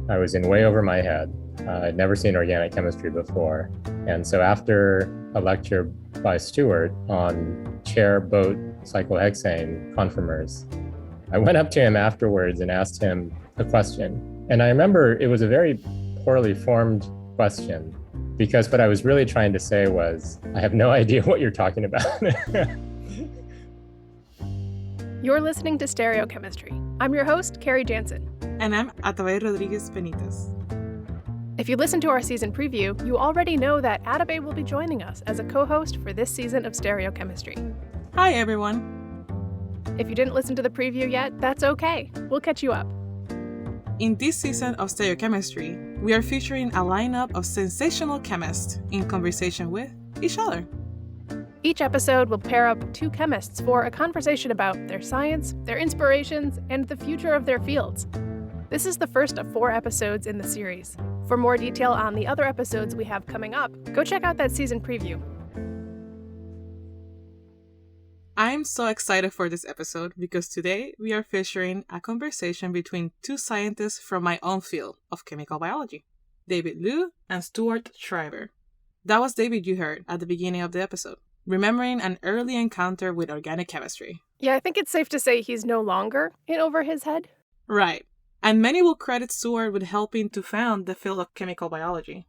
I was in way over my head. I'd never seen organic chemistry before. And so after a lecture by Stuart on chair boat cyclohexane conformers, I went up to him afterwards and asked him a question. And I remember it was a very poorly formed question, because what I was really trying to say was, I have no idea what you're talking about. You're listening to Stereochemistry. I'm your host, Carrie Jansen. And I'm Atabe Rodriguez Benitez. If you listened to our season preview, you already know that Atabe will be joining us as a co-host for this season of Stereochemistry. Hi, everyone. If you didn't listen to the preview yet, that's okay. We'll catch you up. In this season of Stereochemistry, we are featuring a lineup of sensational chemists in conversation with each other. Each episode will pair up two chemists for a conversation about their science, their inspirations, and the future of their fields. This is the first of 4 episodes in the series. For more detail on the other episodes we have coming up, go check out that season preview. I'm so excited for this episode because today we are featuring a conversation between 2 scientists from my own field of chemical biology, Liu and Stuart Schreiber. That was David you heard at the beginning of the episode, remembering an early encounter with organic chemistry. Yeah, I think it's safe to say he's no longer in over his head. Right. And many will credit Stuart with helping to found the field of chemical biology.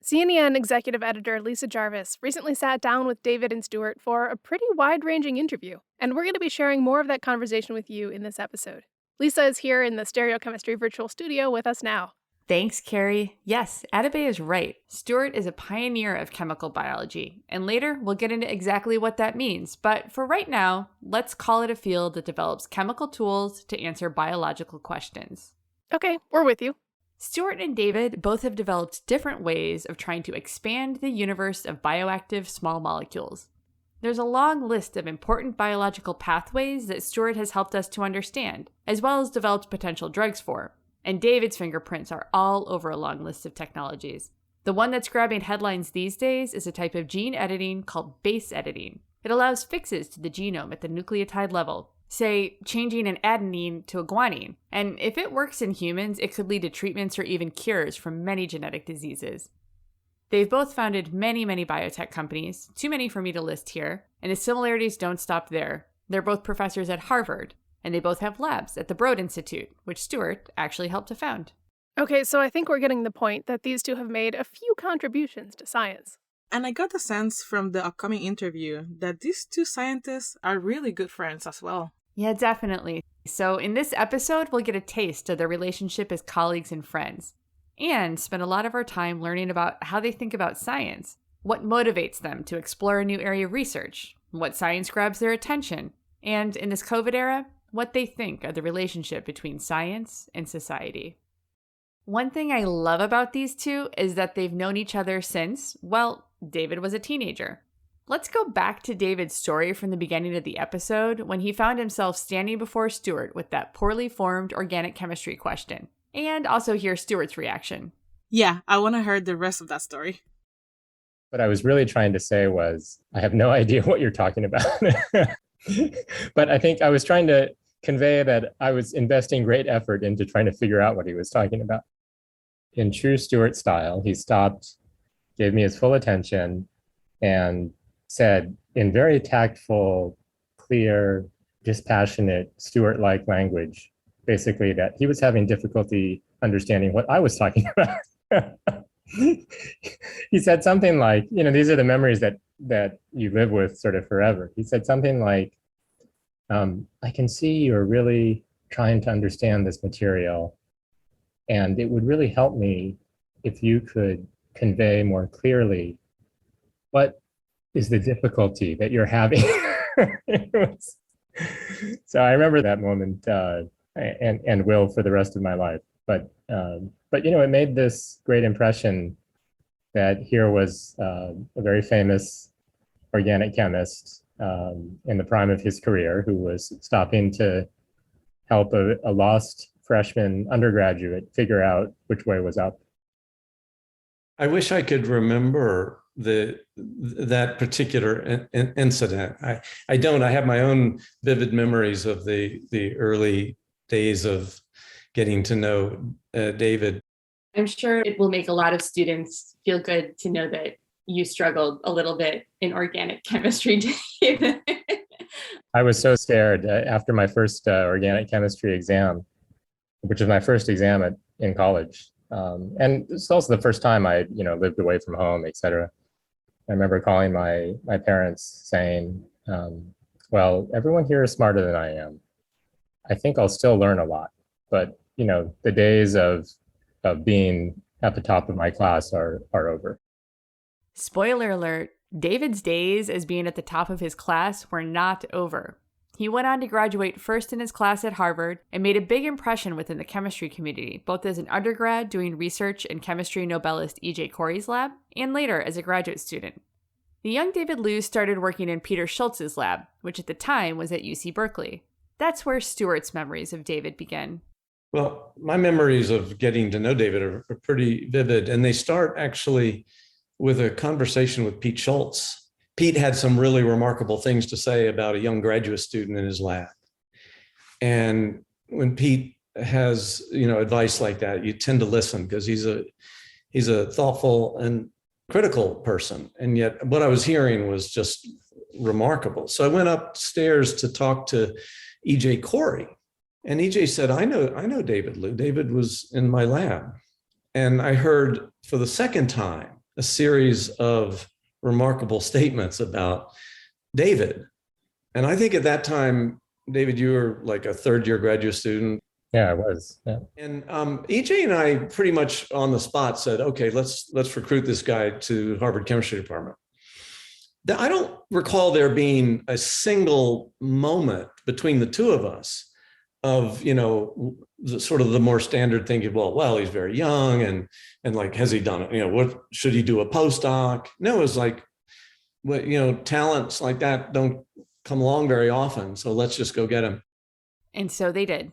C&EN executive editor Lisa Jarvis recently sat down with David and Stuart for a pretty wide-ranging interview, and we're going to be sharing more of that conversation with you in this episode. Lisa is here in the Stereochemistry virtual studio with us now. Thanks, Carrie. Yes, Atabe is right. Stuart is a pioneer of chemical biology, and later we'll get into exactly what that means. But for right now, let's call it a field that develops chemical tools to answer biological questions. Okay, we're with you. Stuart and David both have developed different ways of trying to expand the universe of bioactive small molecules. There's a long list of important biological pathways that Stuart has helped us to understand, as well as developed potential drugs for. And David's fingerprints are all over a long list of technologies. The one that's grabbing headlines these days is a type of gene editing called base editing. It allows fixes to the genome at the nucleotide level, say changing an adenine to a guanine. And if it works in humans, it could lead to treatments or even cures from many genetic diseases. They've both founded many biotech companies, too many for me to list here, and the similarities don't stop there. They're both professors at Harvard, and they both have labs at the Broad Institute, which Stuart actually helped to found. Okay, so I think we're getting the point that these two have made a few contributions to science. And I got the sense from the upcoming interview that these 2 scientists are really good friends as well. Yeah, definitely. So in this episode, we'll get a taste of their relationship as colleagues and friends, and spend a lot of our time learning about how they think about science, what motivates them to explore a new area of research, what science grabs their attention, and in this COVID era, what they think of the relationship between science and society. One thing I love about these two is that they've known each other since, well, David was a teenager. Let's go back to David's story from the beginning of the episode when he found himself standing before Stuart with that poorly formed organic chemistry question, and also hear Stuart's reaction. Yeah, I want to hear the rest of that story. What I was really trying to say was, I have no idea what you're talking about. But I think I was trying to convey that I was investing great effort into trying to figure out what he was talking about. In true Stuart style, he stopped, gave me his full attention, and said in very tactful, clear, dispassionate, Stuart-like language, basically that he was having difficulty understanding what I was talking about. He said something like, these are the memories that you live with sort of forever. He said something like, I can see you're really trying to understand this material, and it would really help me if you could convey more clearly what is the difficulty that you're having. So I remember that moment and will for the rest of my life. But it made this great impression that here was a very famous organic chemist in the prime of his career who was stopping to help a lost freshman undergraduate figure out which way was up. I wish I could remember that particular incident. I don't. I have my own vivid memories of the early days of getting to know David. I'm sure it will make a lot of students feel good to know that you struggled a little bit in organic chemistry, David. I was so scared after my first organic chemistry exam, which was my first exam in college. And it's also the first time I, lived away from home, et cetera. I remember calling my parents saying, well, everyone here is smarter than I am. I think I'll still learn a lot, but the days of being at the top of my class are over. Spoiler alert, David's days as being at the top of his class were not over. He went on to graduate first in his class at Harvard and made a big impression within the chemistry community, both as an undergrad doing research in chemistry Nobelist E.J. Corey's lab, and later as a graduate student. The young David Liu started working in Peter Schultz's lab, which at the time was at UC Berkeley. That's where Stuart's memories of David begin. Well, my memories of getting to know David are pretty vivid, and they start actually with a conversation with Pete Schultz. Pete had some really remarkable things to say about a young graduate student in his lab. And when Pete has, advice like that, you tend to listen because he's a thoughtful and critical person. And yet what I was hearing was just remarkable. So I went upstairs to talk to E.J. Corey. And E.J. said, I know David Liu. David was in my lab. And I heard for the second time a series of remarkable statements about David. And I think at that time, David, you were like a third-year graduate student. Yeah, I was. Yeah. And EJ and I pretty much on the spot said, okay, let's recruit this guy to Harvard Chemistry Department. I don't recall there being a single moment between the two of us of, sort of the more standard thinking, well, he's very young and like, has he done it? What should he do a postdoc? No, it was like, talents like that don't come along very often. So let's just go get him. And so they did.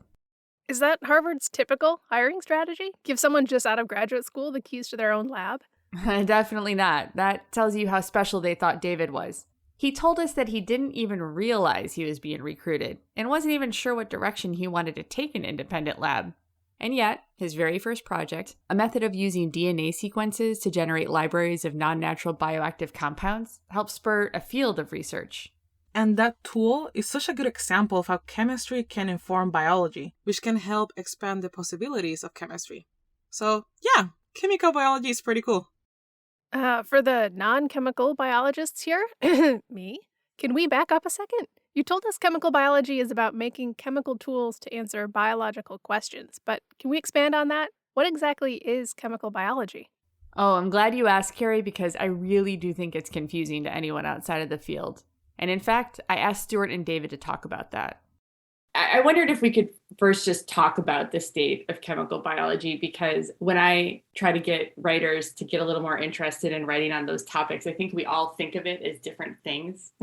Is that Harvard's typical hiring strategy? Give someone just out of graduate school the keys to their own lab? Definitely not. That tells you how special they thought David was. He told us that he didn't even realize he was being recruited and wasn't even sure what direction he wanted to take an independent lab. And yet, his very first project, a method of using DNA sequences to generate libraries of non-natural bioactive compounds, helped spur a field of research. And that tool is such a good example of how chemistry can inform biology, which can help expand the possibilities of chemistry. So, yeah, chemical biology is pretty cool. For the non-chemical biologists here, me, can we back up a second? You told us chemical biology is about making chemical tools to answer biological questions, but can we expand on that? What exactly is chemical biology? Oh, I'm glad you asked, Carrie, because I really do think it's confusing to anyone outside of the field. And in fact, I asked Stuart and David to talk about that. I wondered if we could first just talk about the state of chemical biology, because when I try to get writers to get a little more interested in writing on those topics, I think we all think of it as different things.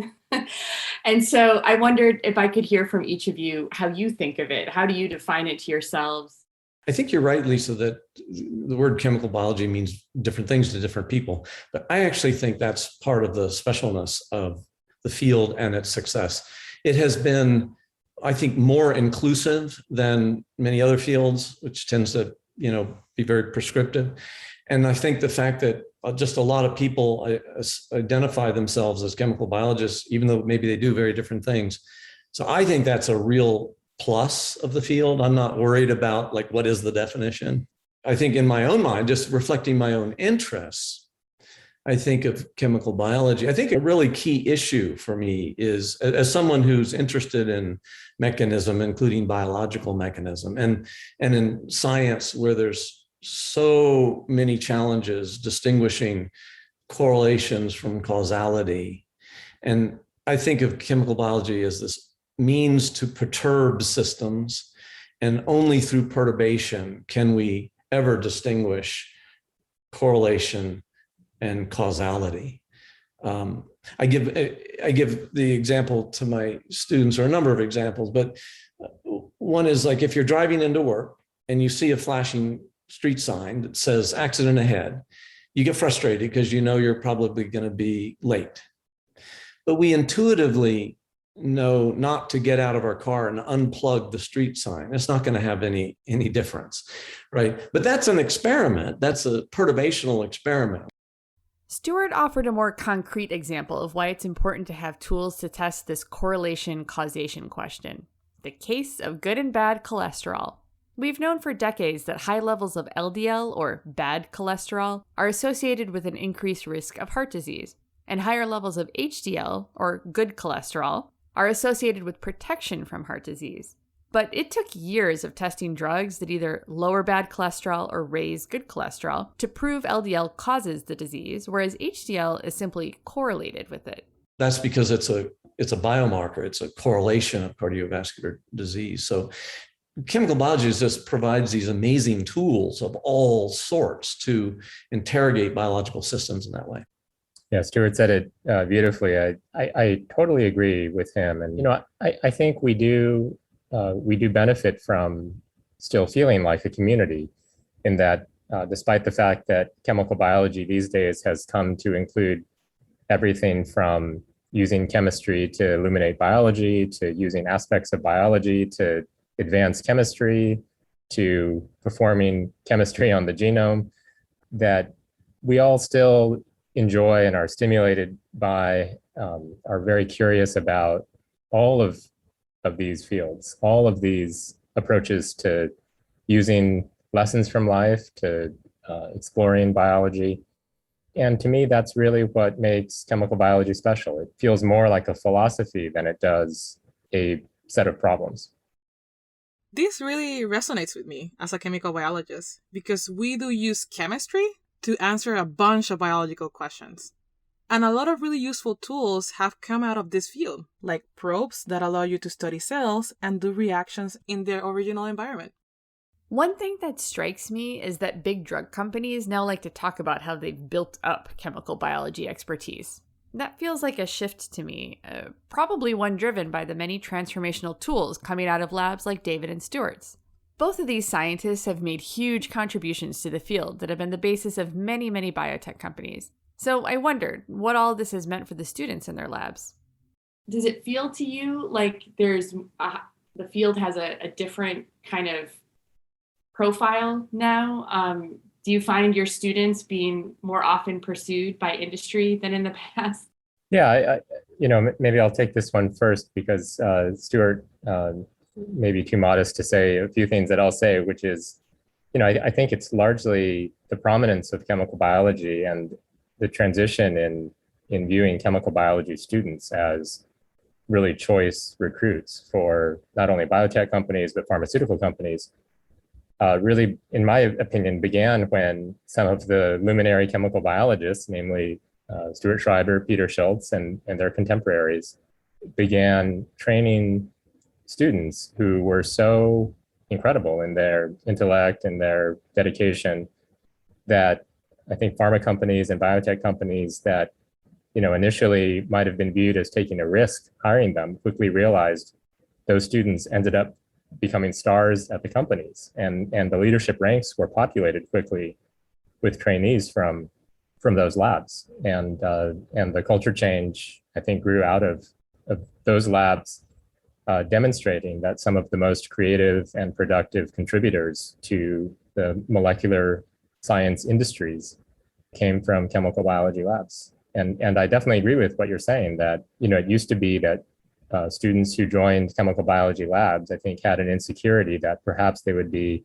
And so I wondered if I could hear from each of you how you think of it. How do you define it to yourselves? I think you're right, Lisa, that the word chemical biology means different things to different people. But I actually think that's part of the specialness of the field and its success. It has been, I think, more inclusive than many other fields, which tends to, be very prescriptive. And I think the fact that just a lot of people identify themselves as chemical biologists, even though maybe they do very different things. So I think that's a real plus of the field. I'm not worried about like, what is the definition? I think in my own mind, just reflecting my own interests, I think of chemical biology. I think a really key issue for me is, as someone who's interested in mechanism, including biological mechanism, and in science where there's so many challenges distinguishing correlations from causality. And I think of chemical biology as this means to perturb systems, and only through perturbation can we ever distinguish correlation and causality. I give the example to my students, or a number of examples, but one is like if you're driving into work and you see a flashing street sign that says accident ahead, you get frustrated because you know you're probably going to be late. But we intuitively know not to get out of our car and unplug the street sign. It's not going to have any difference, right? But that's an experiment. That's a perturbational experiment. Stuart offered a more concrete example of why it's important to have tools to test this correlation causation question. The case of good and bad cholesterol. We've known for decades that high levels of LDL, or bad cholesterol, are associated with an increased risk of heart disease, and higher levels of HDL, or good cholesterol, are associated with protection from heart disease. But it took years of testing drugs that either lower bad cholesterol or raise good cholesterol to prove LDL causes the disease, whereas HDL is simply correlated with it. That's because it's a biomarker. It's a correlation of cardiovascular disease. So chemical biology just provides these amazing tools of all sorts to interrogate biological systems in that way. Yeah, Stuart said it beautifully. I totally agree with him. And, I think we do benefit from still feeling like a community in that despite the fact that chemical biology these days has come to include everything from using chemistry to illuminate biology, to using aspects of biology, to advanced chemistry, to performing chemistry on the genome, that we all still enjoy and are stimulated by, are very curious about all of these fields, all of these approaches to using lessons from life, to exploring biology. And to me, that's really what makes chemical biology special. It feels more like a philosophy than it does a set of problems. This really resonates with me as a chemical biologist because we do use chemistry to answer a bunch of biological questions. And a lot of really useful tools have come out of this field, like probes that allow you to study cells and do reactions in their original environment. One thing that strikes me is that big drug companies now like to talk about how they've built up chemical biology expertise. That feels like a shift to me, probably one driven by the many transformational tools coming out of labs like David and Stuart's. Both of these scientists have made huge contributions to the field that have been the basis of many, many biotech companies. So I wondered what all this has meant for the students in their labs. Does it feel to you like the field has a different kind of profile now? Do you find your students being more often pursued by industry than in the past? Yeah, maybe I'll take this one first because Stuart may be too modest to say a few things that I'll say, which is, I think it's largely the prominence of chemical biology and the transition in viewing chemical biology students as really choice recruits for not only biotech companies, but pharmaceutical companies. Really, in my opinion, began when some of the luminary chemical biologists, namely Stuart Schreiber, Peter Schultz, and their contemporaries, began training students who were so incredible in their intellect and their dedication that I think pharma companies and biotech companies that, initially might have been viewed as taking a risk hiring them quickly realized those students ended up becoming stars at the companies, and the leadership ranks were populated quickly with trainees from those labs, and the culture change I think grew out of those labs demonstrating that some of the most creative and productive contributors to the molecular science industries came from chemical biology labs, and I definitely agree with what you're saying that it used to be that students who joined chemical biology labs, I think, had an insecurity that perhaps they would be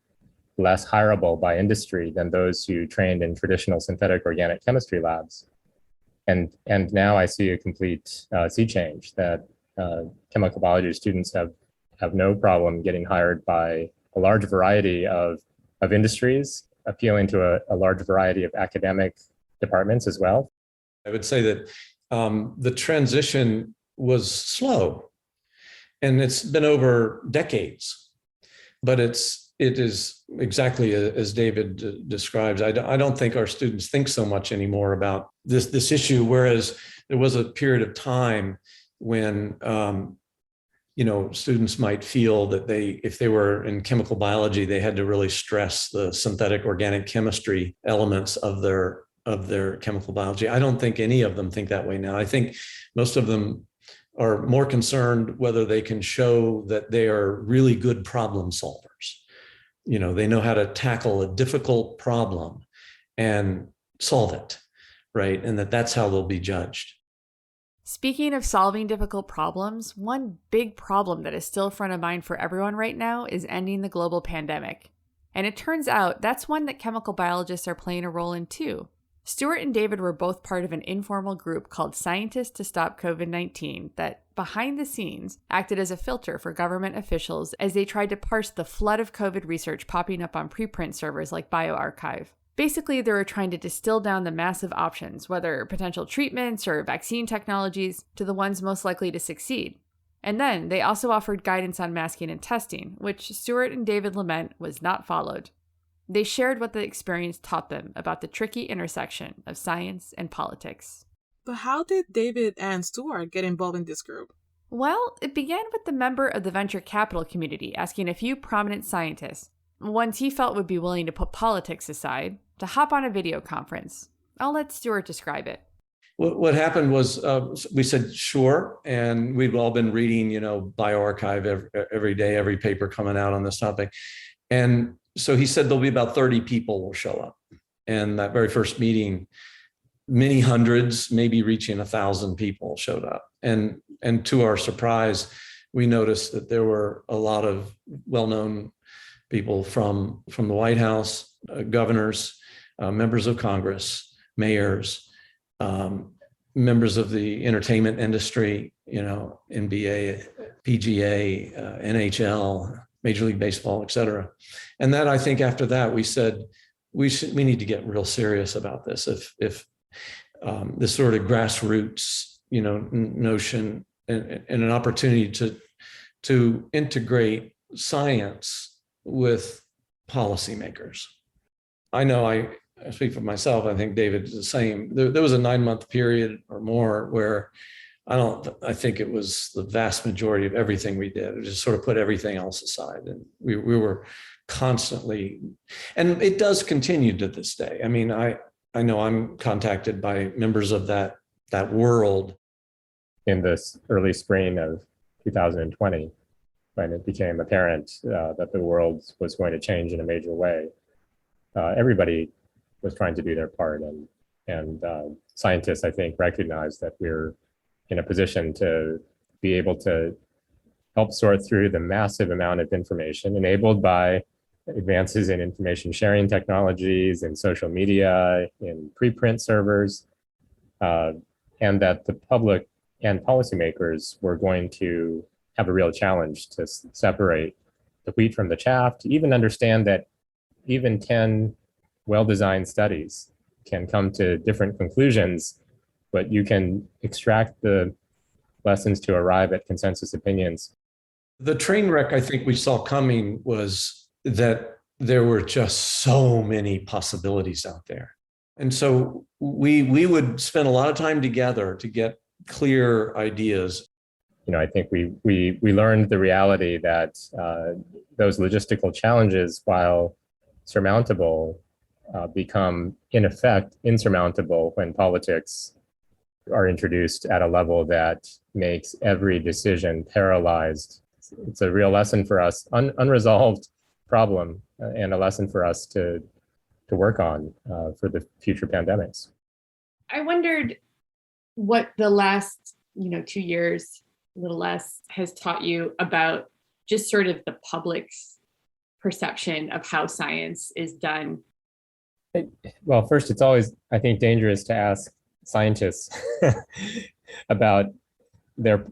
less hireable by industry than those who trained in traditional synthetic organic chemistry labs. And now I see a complete sea change that chemical biology students have no problem getting hired by a large variety of industries, appealing to a large variety of academic departments as well. I would say that the transition was slow, and it's been over decades, but it is exactly as David describes. I don't think our students think so much anymore about this issue, whereas there was a period of time when students might feel that if they were in chemical biology, they had to really stress the synthetic organic chemistry elements of their chemical biology. I don't think any of them think that way now. I think most of them are more concerned whether they can show that they are really good problem solvers. They know how to tackle a difficult problem and solve it, right? And that's how they'll be judged. Speaking of solving difficult problems, one big problem that is still front of mind for everyone right now is ending the global pandemic. And it turns out that's one that chemical biologists are playing a role in too. Stuart and David were both part of an informal group called Scientists to Stop COVID-19 that, behind the scenes, acted as a filter for government officials as they tried to parse the flood of COVID research popping up on preprint servers like bioRxiv. Basically, they were trying to distill down the massive options, whether potential treatments or vaccine technologies, to the ones most likely to succeed. And then they also offered guidance on masking and testing, which Stuart and David lament was not followed. They shared what the experience taught them about the tricky intersection of science and politics. But how did David and Stuart get involved in this group? Well, it began with the member of the venture capital community asking a few prominent scientists, ones he felt would be willing to put politics aside, to hop on a video conference. I'll let Stuart describe it. What happened was we said, sure. And we've all been reading, bioRxiv every day, every paper coming out on this topic. And so he said there'll be about 30 people will show up. And that very first meeting, many hundreds, maybe reaching 1,000 people showed up. And to our surprise, we noticed that there were a lot of well-known people from the White House, governors, members of Congress, mayors, members of the entertainment industry, NBA, PGA, NHL, Major League Baseball, et cetera. And that, I think after that, we said, we need to get real serious about this. If this sort of grassroots, notion and an opportunity to integrate science with policymakers. I know I speak for myself. I think David's the same. There was a 9-month period or more where I think it was the vast majority of everything we did. We just sort of put everything else aside. And we were constantly, and it does continue to this day. I mean, I know I'm contacted by members of that world. In this early spring of 2020, when it became apparent that the world was going to change in a major way, everybody was trying to do their part. And scientists, I think, recognized that we're in a position to be able to help sort through the massive amount of information enabled by advances in information sharing technologies, in social media, in preprint servers, and that the public and policymakers were going to have a real challenge to separate the wheat from the chaff, to even understand that even 10 well-designed studies can come to different conclusions, but you can extract the lessons to arrive at consensus opinions. The train wreck I think we saw coming was that there were just so many possibilities out there. And so we would spend a lot of time together to get clear ideas. I think we learned the reality that those logistical challenges, while surmountable, become in effect insurmountable when politics are introduced at a level that makes every decision paralyzed. It's a real lesson for us, unresolved problem, and a lesson for us to work on for the future pandemics. I wondered what the last 2 years, a little less, has taught you about just sort of the public's perception of how science is done. Well, first, it's always, I think, dangerous to ask scientists about their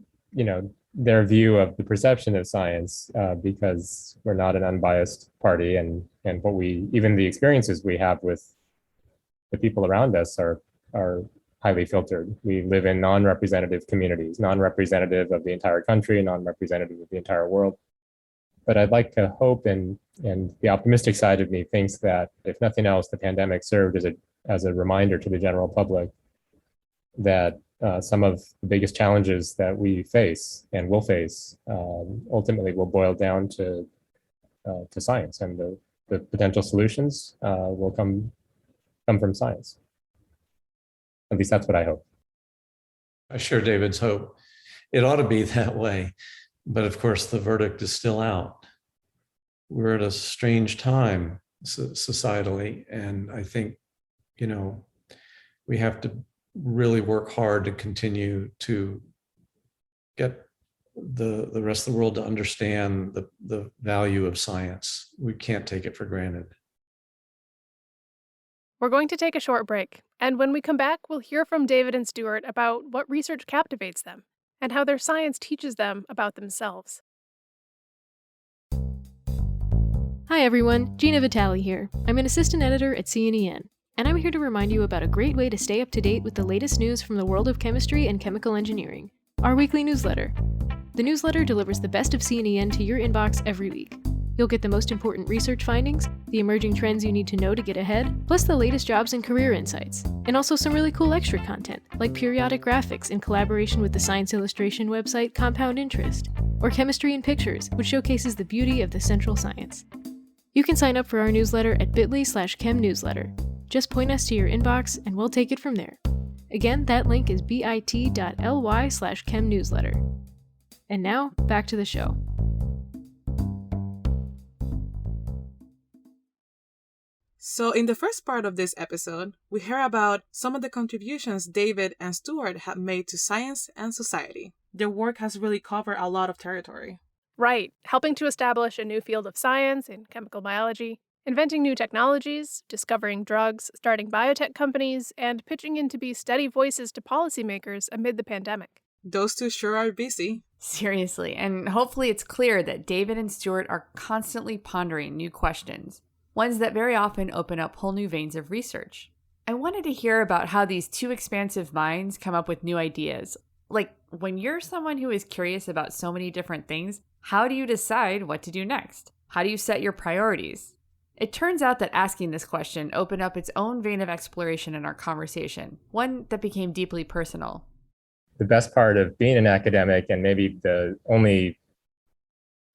view of the perception of science, because we're not an unbiased party, and even the experiences we have with the people around us are highly filtered. We live in non-representative communities, non-representative of the entire country, non-representative of the entire world. But I'd like to hope, and the optimistic side of me thinks that if nothing else, the pandemic served as a reminder to the general public that some of the biggest challenges that we face and will face ultimately will boil down to science, and the potential solutions will come from science. At least that's what I hope. I share David's hope. it ought to be that way. But of course, the verdict is still out. We're at a strange time societally. And I think, we have to really work hard to continue to get the rest of the world to understand the value of science. We can't take it for granted. We're going to take a short break, and when we come back, we'll hear from David and Stuart about what research captivates them and how their science teaches them about themselves. Hi everyone, Gina Vitale here. I'm an assistant editor at C&EN, and I'm here to remind you about a great way to stay up to date with the latest news from the world of chemistry and chemical engineering, our weekly newsletter. The newsletter delivers the best of C&EN to your inbox every week. You'll get the most important research findings, the emerging trends you need to know to get ahead, plus the latest jobs and career insights, and also some really cool extra content, like periodic graphics in collaboration with the science illustration website Compound Interest, or Chemistry in Pictures, which showcases the beauty of the central science. You can sign up for our newsletter at bit.ly/chemnewsletter. Just point us to your inbox and we'll take it from there. Again, that link is bit.ly/chemnewsletter. And now, back to the show. So in the first part of this episode, we hear about some of the contributions David and Stuart have made to science and society. Their work has really covered a lot of territory. Right, helping to establish a new field of science in chemical biology, inventing new technologies, discovering drugs, starting biotech companies, and pitching in to be steady voices to policymakers amid the pandemic. Those two sure are busy. Seriously, and hopefully it's clear that David and Stuart are constantly pondering new questions, ones that very often open up whole new veins of research. I wanted to hear about how these two expansive minds come up with new ideas. Like, when you're someone who is curious about so many different things, how do you decide what to do next? How do you set your priorities? It turns out that asking this question opened up its own vein of exploration in our conversation, one that became deeply personal. The best part of being an academic, and maybe the only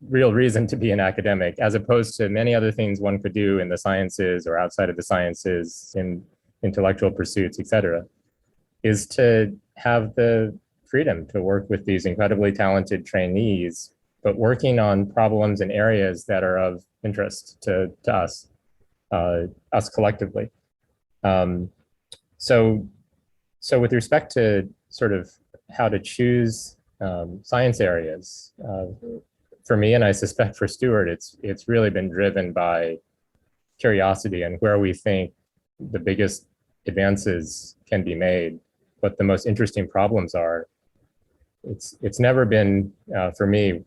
real reason to be an academic, as opposed to many other things one could do in the sciences or outside of the sciences, in intellectual pursuits, etc., is to have the freedom to work with these incredibly talented trainees, but working on problems in areas that are of interest to us collectively. So with respect to sort of how to choose science areas, for me, and I suspect for Stuart, it's really been driven by curiosity and where we think the biggest advances can be made, what the most interesting problems are. It's never been, for me,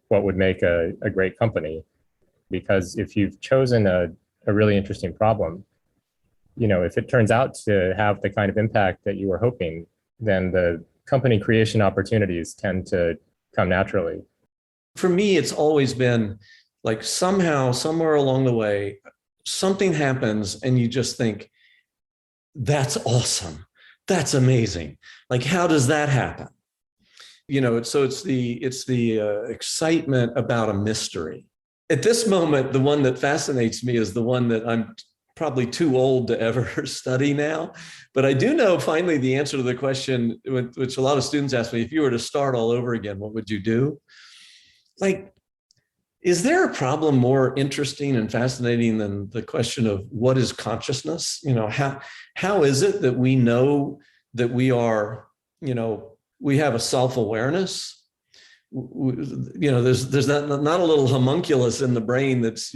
what would make a great company, because if you've chosen a really interesting problem, if it turns out to have the kind of impact that you were hoping, then the company creation opportunities tend to come naturally. For me, it's always been like somehow, somewhere along the way, something happens and you just think, that's awesome. That's amazing. Like, how does that happen? So it's the excitement about a mystery. At this moment, the one that fascinates me is the one that I'm probably too old to ever study now. But I do know finally the answer to the question, which a lot of students ask me, if you were to start all over again, what would you do? Like, is there a problem more interesting and fascinating than the question of what is consciousness? How is it that we know that we are, we have a self-awareness? There's not a little homunculus in the brain that's,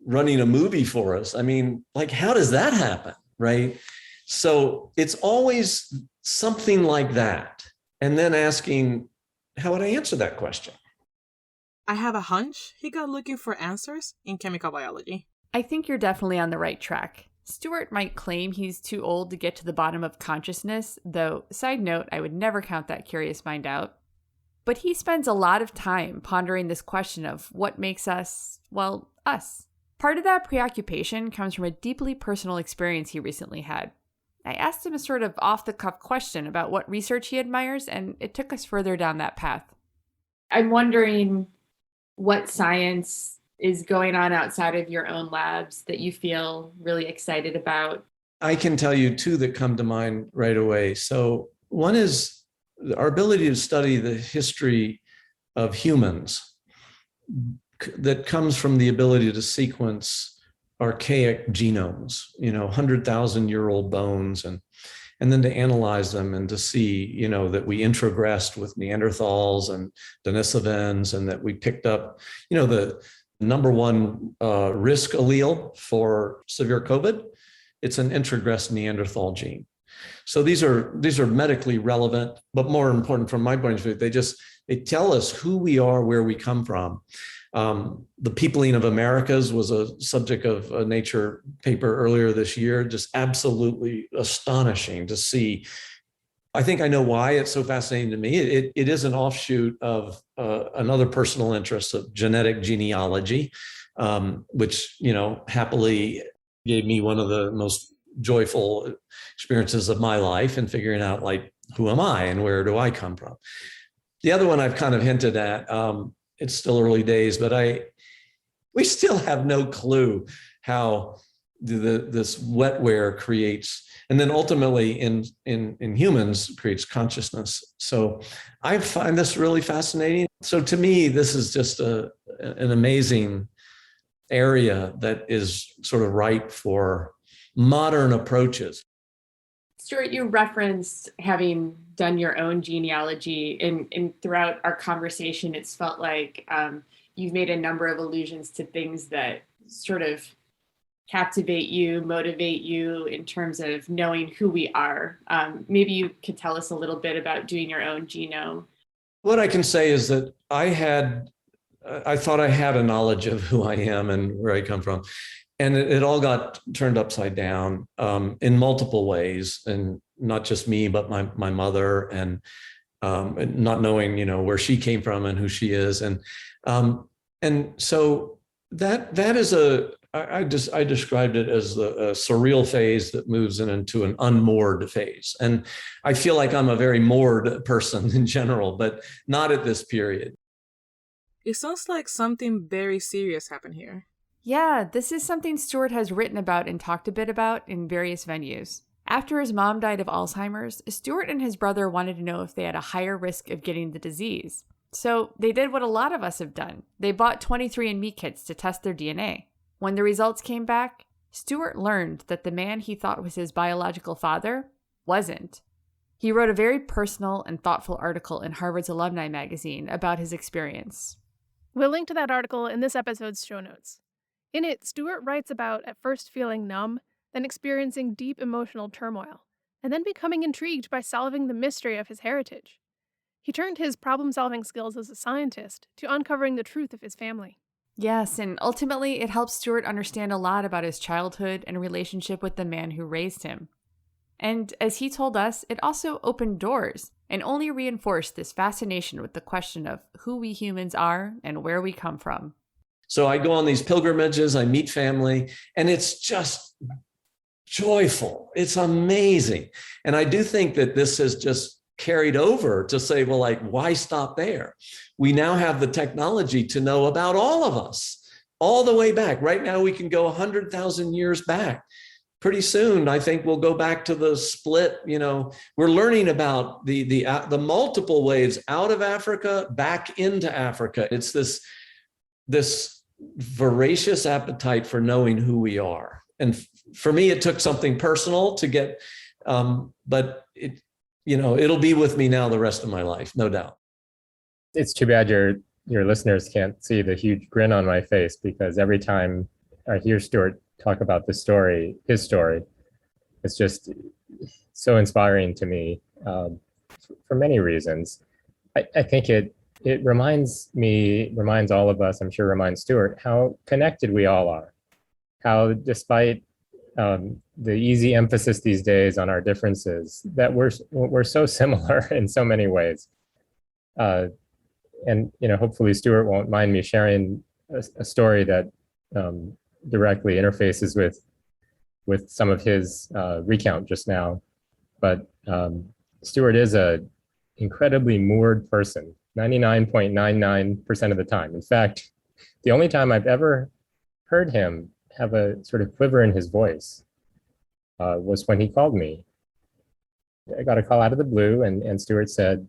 running a movie for us. I mean, like, how does that happen, right? So it's always something like that. And then asking, how would I answer that question? I have a hunch he got looking for answers in chemical biology. I think you're definitely on the right track. Stuart might claim he's too old to get to the bottom of consciousness, though, side note, I would never count that curious mind out. But he spends a lot of time pondering this question of what makes us, well, us. Part of that preoccupation comes from a deeply personal experience he recently had. I asked him a sort of off-the-cuff question about what research he admires, and it took us further down that path. I'm wondering what science is going on outside of your own labs that you feel really excited about. I can tell you two that come to mind right away. So one is our ability to study the history of humans that comes from the ability to sequence archaic genomes, 100,000-year-old bones, and then to analyze them and to see, that we introgressed with Neanderthals and Denisovans, and that we picked up, the number one risk allele for severe COVID. It's an introgressed Neanderthal gene. So these are medically relevant, but more important from my point of view, they tell us who we are, where we come from. The peopling of Americas was a subject of a Nature paper earlier this year, just absolutely astonishing to see. I think I know why it's so fascinating to me. It is an offshoot of another personal interest of genetic genealogy, which, happily gave me one of the most joyful experiences of my life in figuring out, like, who am I and where do I come from? The other one I've kind of hinted at, it's still early days, but we still have no clue how this wetware creates, and then ultimately in humans creates consciousness. So I find this really fascinating. So to me, this is just an amazing area that is sort of ripe for modern approaches. Stuart, you referenced having done your own genealogy, and throughout our conversation, it's felt like you've made a number of allusions to things that sort of captivate you, motivate you in terms of knowing who we are. Maybe you could tell us a little bit about doing your own genome. What I can say is that I thought I had a knowledge of who I am and where I come from. And it all got turned upside down in multiple ways, and not just me, but my mother, and not knowing, where she came from and who she is, and so that is I described it as a surreal phase that moves into an unmoored phase, and I feel like I'm a very moored person in general, but not at this period. It sounds like something very serious happened here. Yeah, this is something Stuart has written about and talked a bit about in various venues. After his mom died of Alzheimer's, Stuart and his brother wanted to know if they had a higher risk of getting the disease. So they did what a lot of us have done. They bought 23andMe kits to test their DNA. When the results came back, Stuart learned that the man he thought was his biological father wasn't. He wrote a very personal and thoughtful article in Harvard's Alumni magazine about his experience. We'll link to that article in this episode's show notes. In it, Stuart writes about at first feeling numb, then experiencing deep emotional turmoil, and then becoming intrigued by solving the mystery of his heritage. He turned his problem-solving skills as a scientist to uncovering the truth of his family. Yes, and ultimately it helps Stuart understand a lot about his childhood and relationship with the man who raised him. And as he told us, it also opened doors and only reinforced this fascination with the question of who we humans are and where we come from. So I go on these pilgrimages, I meet family, and it's just joyful. It's amazing. And I do think that this has just carried over to say, well, like, why stop there? We now have the technology to know about all of us, all the way back. Right now, we can go 100,000 years back. Pretty soon, I think we'll go back to the split. We're learning about the multiple waves out of Africa, back into Africa. It's this voracious appetite for knowing who we are. And for me, it took something personal to get, but it'll be with me now the rest of my life, no doubt. It's too bad your listeners can't see the huge grin on my face, because every time I hear Stuart talk about his story, it's just so inspiring to me for many reasons. I think it reminds all of us, I'm sure reminds Stuart, how connected we all are. How despite the easy emphasis these days on our differences, that we're so similar in so many ways. And hopefully Stuart won't mind me sharing a story that directly interfaces with some of his recount just now. But Stuart is a incredibly moored person, 99.99% of the time. In fact, the only time I've ever heard him have a sort of quiver in his voice was when he called me. I got a call out of the blue, and Stuart said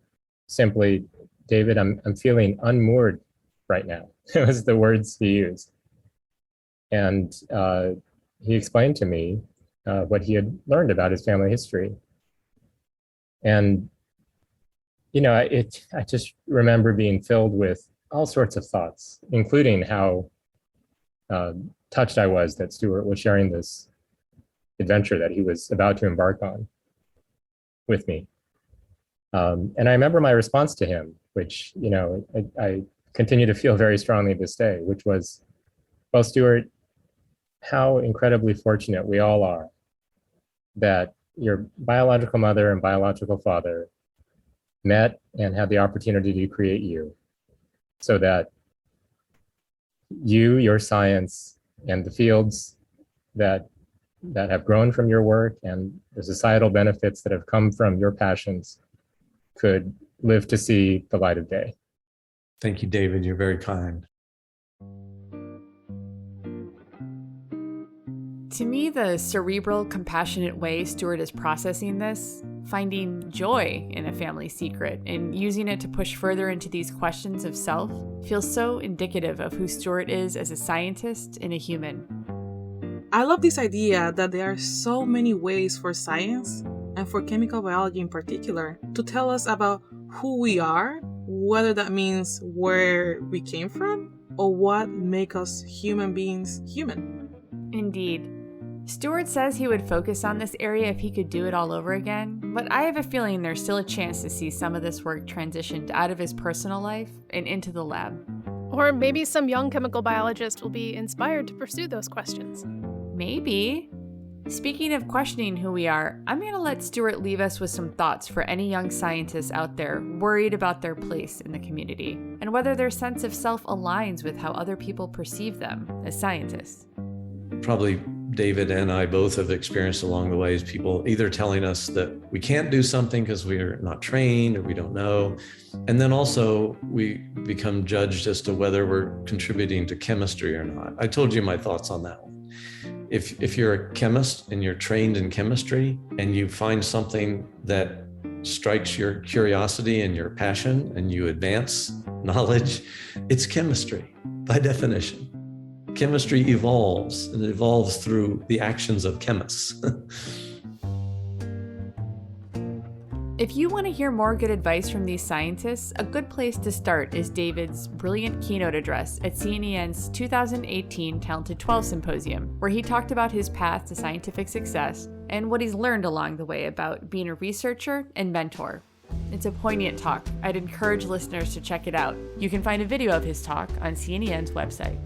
simply, David, I'm feeling unmoored right now. It was the words he used. And he explained to me what he had learned about his family history. And, I just remember being filled with all sorts of thoughts, including how touched I was that Stuart was sharing this adventure that he was about to embark on with me. And I remember my response to him, which, I continue to feel very strongly this day, which was, well, Stuart, how incredibly fortunate we all are that your biological mother and biological father met and had the opportunity to create you, so that you, your science, and the fields that have grown from your work and the societal benefits that have come from your passions could live to see the light of day. Thank you, David. You're very kind. To me, the cerebral, compassionate way Stuart is processing this, finding joy in a family secret and using it to push further into these questions of self, feels so indicative of who Stuart is as a scientist and a human. I love this idea that there are so many ways for science, and for chemical biology in particular, to tell us about who we are, whether that means where we came from, or what make us human beings human. Indeed. Stuart says he would focus on this area if he could do it all over again, but I have a feeling there's still a chance to see some of this work transitioned out of his personal life and into the lab. Or maybe some young chemical biologist will be inspired to pursue those questions. Maybe. Speaking of questioning who we are, I'm going to let Stuart leave us with some thoughts for any young scientists out there worried about their place in the community and whether their sense of self aligns with how other people perceive them as scientists. Probably David and I both have experienced along the way is people either telling us that we can't do something because we're not trained or we don't know. And then also we become judged as to whether we're contributing to chemistry or not. I told you my thoughts on that one. If you're a chemist and you're trained in chemistry and you find something that strikes your curiosity and your passion and you advance knowledge, it's chemistry by definition. Chemistry evolves, and it evolves through the actions of chemists. If you want to hear more good advice from these scientists, a good place to start is David's brilliant keynote address at C&EN's 2018 Talented 12 Symposium, where he talked about his path to scientific success and what he's learned along the way about being a researcher and mentor. It's a poignant talk. I'd encourage listeners to check it out. You can find a video of his talk on C&EN's website.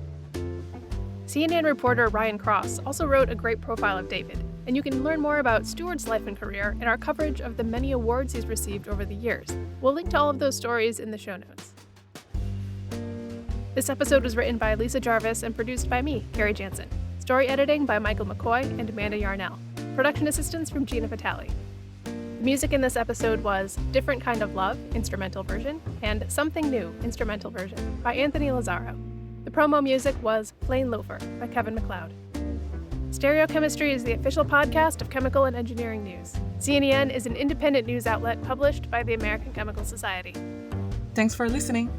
C&EN reporter Ryan Cross also wrote a great profile of David, and you can learn more about Stuart's life and career in our coverage of the many awards he's received over the years. We'll link to all of those stories in the show notes. This episode was written by Lisa Jarvis and produced by me, Carrie Jansen. Story editing by Michael McCoy and Amanda Yarnell. Production assistance from Gina Vitale. The music in this episode was Different Kind of Love, instrumental version, and Something New, instrumental version, by Anthony Lazaro. The promo music was Plain Loafer by Kevin MacLeod. Stereochemistry is the official podcast of Chemical and Engineering News. C&EN is an independent news outlet published by the American Chemical Society. Thanks for listening.